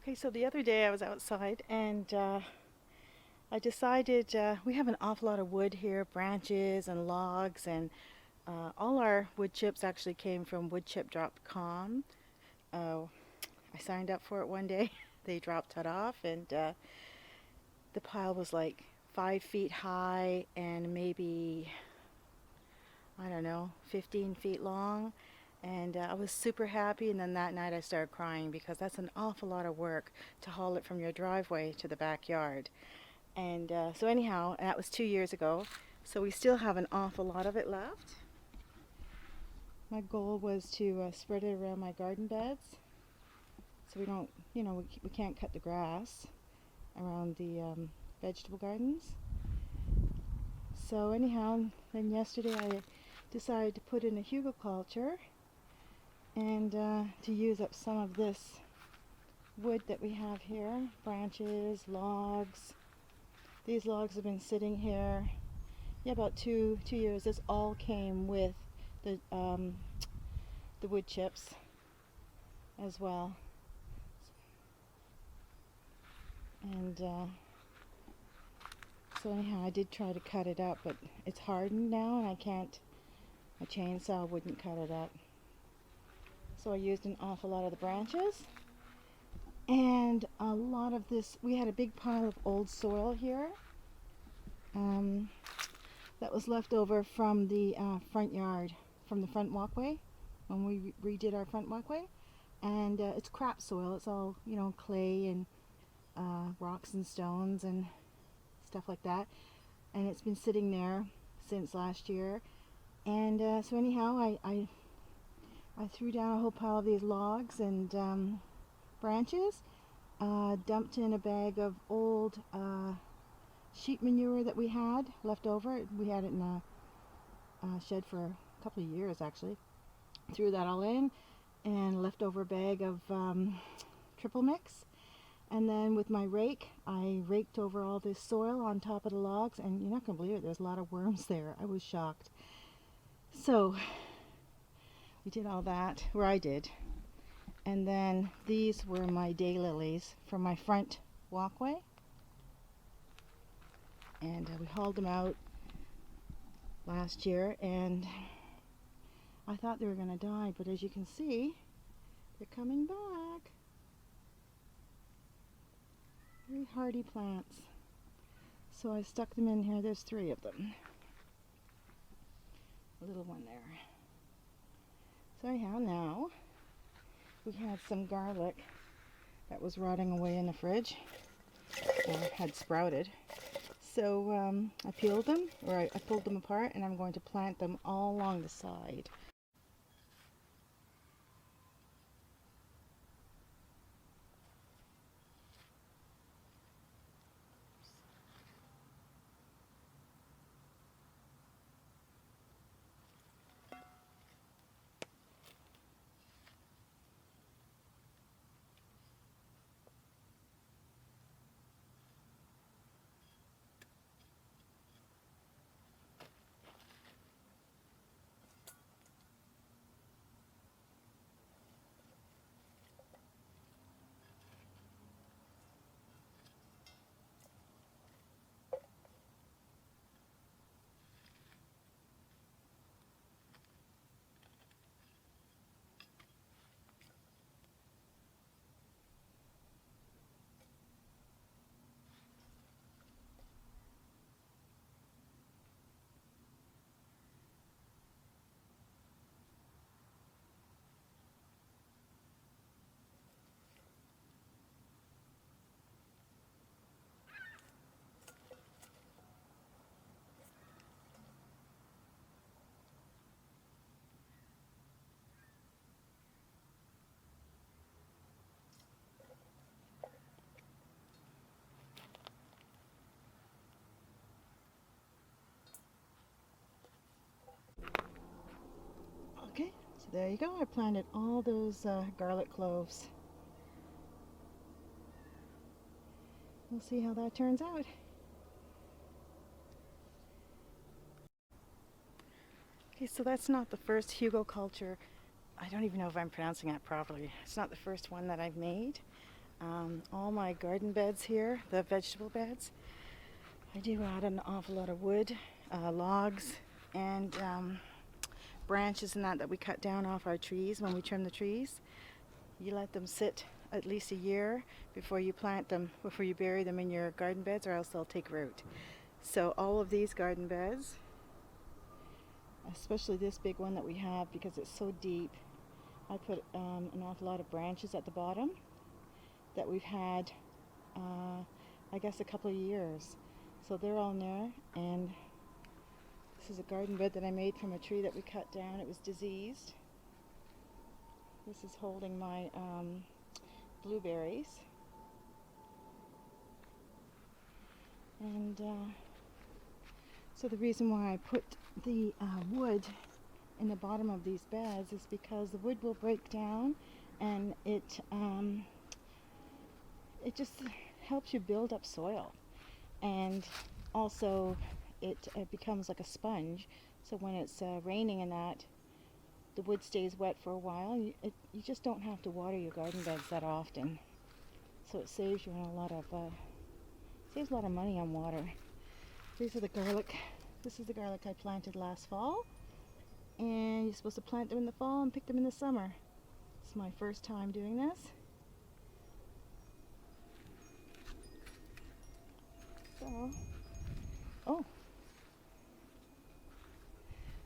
Okay, so the other day I was outside and I decided we have an awful lot of wood here, branches and logs, and all our wood chips actually came from woodchip.com. Uh, I signed up for it one day. They dropped it off, and the pile was like 5 feet high and maybe, I don't know, 15 feet long. And I was super happy, and then that night I started crying because that's an awful lot of work to haul it from your driveway to the backyard. And so anyhow, that was 2 years ago. So we still have an awful lot of it left. My goal was to spread it around my garden beds, so we don't, we can't cut the grass around the vegetable gardens. So anyhow, then yesterday I decided to put in a hugelkultur and to use up some of this wood that we have here, branches, logs. These logs have been sitting here, yeah, about two years. This all came with the wood chips as well. And so anyhow, I did try to cut it up, but it's hardened now and I can't, my chainsaw wouldn't cut it up. So I used an awful lot of the branches. And a lot of this, we had a big pile of old soil here that was left over from the front yard, from the front walkway, when we redid our front walkway. And it's crap soil. It's all, clay and rocks and stones and stuff like that. And it's been sitting there since last year. And so anyhow, I threw down a whole pile of these logs and branches, dumped in a bag of old sheep manure that we had left over. We had it in a shed for a couple of years actually. Threw that all in and left over a bag of triple mix. And then with my rake, I raked over all this soil on top of the logs, and you're not going to believe it, there's a lot of worms there. I was shocked. So we did all that, or I did. And then these were my daylilies from my front walkway. And we hauled them out last year, and I thought they were going to die, but as you can see, they're coming back. Very hardy plants. So I stuck them in here. There's 3 of them. A little one there. So anyhow, now we had some garlic that was rotting away in the fridge, or had sprouted. So I peeled them, or I pulled them apart, and I'm going to plant them all along the side. Okay, so there you go. I planted all those garlic cloves. We'll see how that turns out. Okay, so that's not the first hugelkultur. I don't even know if I'm pronouncing that properly. It's not the first one that I've made. All my garden beds here, the vegetable beds, I do add an awful lot of wood, logs, and branches and that we cut down off our trees when we trim the trees. You let them sit at least a year before you plant them, before you bury them in your garden beds, or else they'll take root. So all of these garden beds, especially this big one that we have because it's so deep, I put an awful lot of branches at the bottom that we've had, I guess, a couple of years. So they're all in there, and this is a garden bed that I made from a tree that we cut down. It was diseased. This is holding my blueberries. And so the reason why I put the wood in the bottom of these beds is because the wood will break down, and it just helps you build up soil, and also it becomes like a sponge. So when it's raining and that, the wood stays wet for a while. And you just don't have to water your garden beds that often. So it saves you a lot of money on water. These are the garlic. This is the garlic I planted last fall. And you're supposed to plant them in the fall and pick them in the summer. It's my first time doing this. So, oh,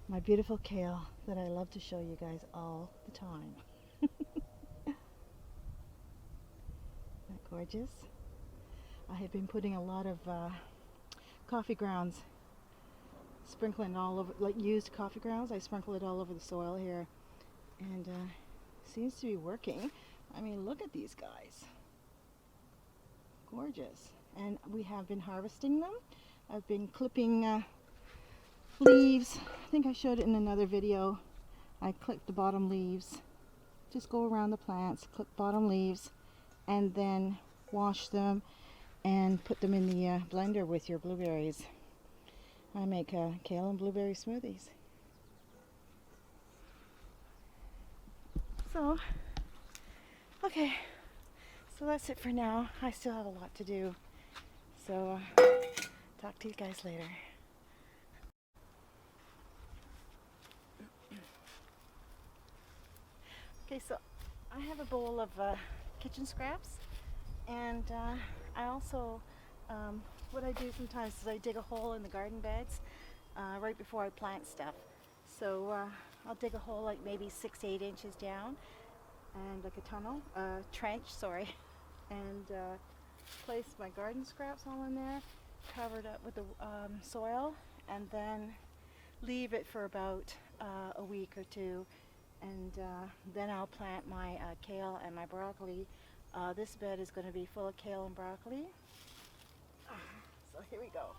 my beautiful kale that I love to show you guys all the time. Isn't that gorgeous? I have been putting a lot of coffee grounds, sprinkling it all over, like used coffee grounds. I sprinkle it all over the soil here, and seems to be working. I mean, look at these guys. Gorgeous. And we have been harvesting them. I've been clipping leaves. I think I showed it in another video. I clip the bottom leaves. Just go around the plants, clip bottom leaves, and then wash them and put them in the blender with your blueberries. I make kale and blueberry smoothies. So, okay, so that's it for now. I still have a lot to do. So, talk to you guys later. Okay, so I have a bowl of kitchen scraps, and I also, what I do sometimes is I dig a hole in the garden beds right before I plant stuff. So I'll dig a hole like maybe 6 to 8 inches down, and like a tunnel, trench, sorry, and place my garden scraps all in there, cover it up with the soil, and then leave it for about a week or two, and then I'll plant my kale and my broccoli. This bed is going to be full of kale and broccoli. So here we go.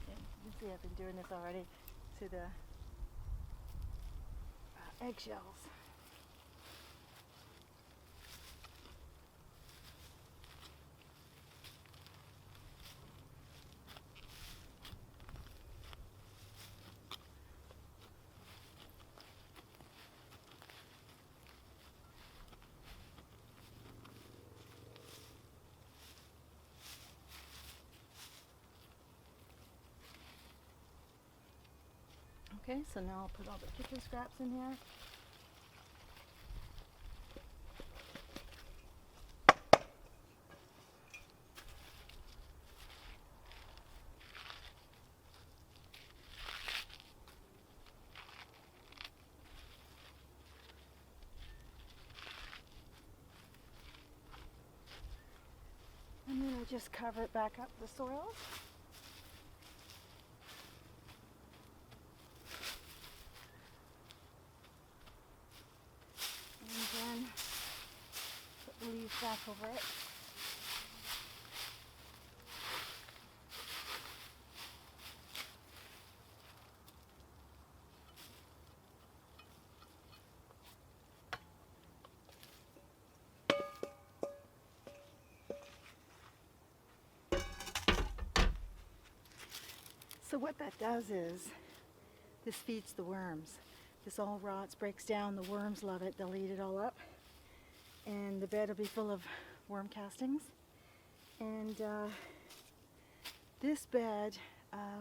Okay, you can see I've been doing this already to the eggshells. Okay, so now I'll put all the kitchen scraps in here. And then I just cover it back up with the soil. And then put the leaves back over it. So what that does is, this feeds the worms. This all rots, breaks down, the worms love it, they'll eat it all up. And the bed will be full of worm castings. And this bed,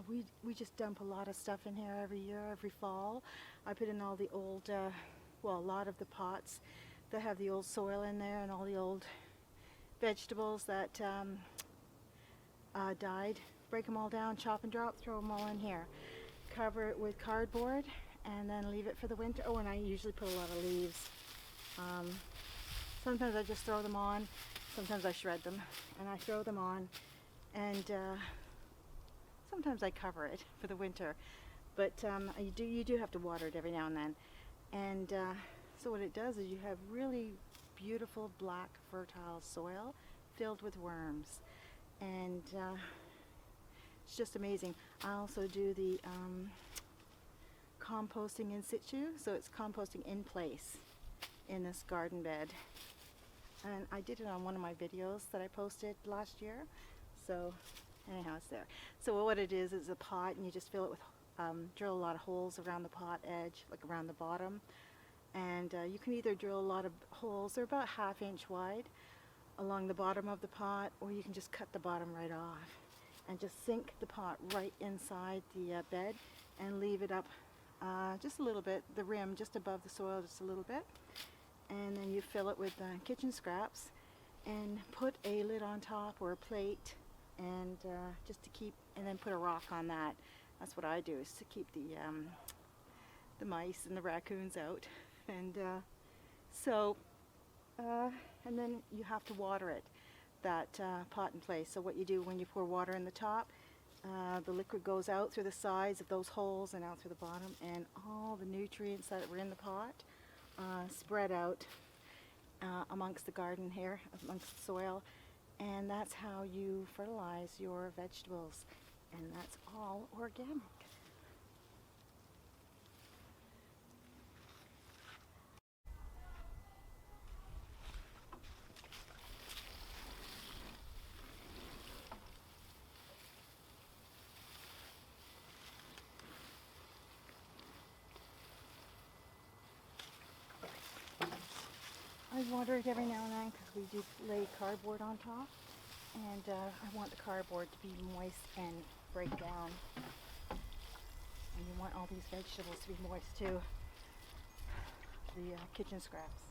we just dump a lot of stuff in here every year, every fall. I put in all the old, well, a lot of the pots that have the old soil in there and all the old vegetables that died. Break them all down, chop and drop, throw them all in here. Cover it with cardboard and then leave it for the winter. Oh, and I usually put a lot of leaves. Sometimes I just throw them on, sometimes I shred them and I throw them on, and sometimes I cover it for the winter. But you do have to water it every now and then. And so what it does is you have really beautiful black fertile soil filled with worms, and it's just amazing. I also do the composting in situ, so it's composting in place in this garden bed. And I did it on one of my videos that I posted last year. So anyhow, it's there. So what it is a pot, and you just fill it with, drill a lot of holes around the pot edge, like around the bottom. And you can either drill a lot of holes, they're about 1/2 inch wide, along the bottom of the pot, or you can just cut the bottom right off and just sink the pot right inside the bed and leave it up just a little bit, the rim just above the soil, just a little bit. And then you fill it with kitchen scraps and put a lid on top or a plate, and just to keep, and then put a rock on that. That's what I do, is to keep the mice and the raccoons out. And and then you have to water it, that pot in place. So what you do when you pour water in the top, the liquid goes out through the sides of those holes and out through the bottom, and all the nutrients that were in the pot spread out amongst the garden here, amongst the soil, and that's how you fertilize your vegetables, and that's all organic. I water it every now and then because we do lay cardboard on top, and I want the cardboard to be moist and break down. And you want all these vegetables to be moist too, the kitchen scraps.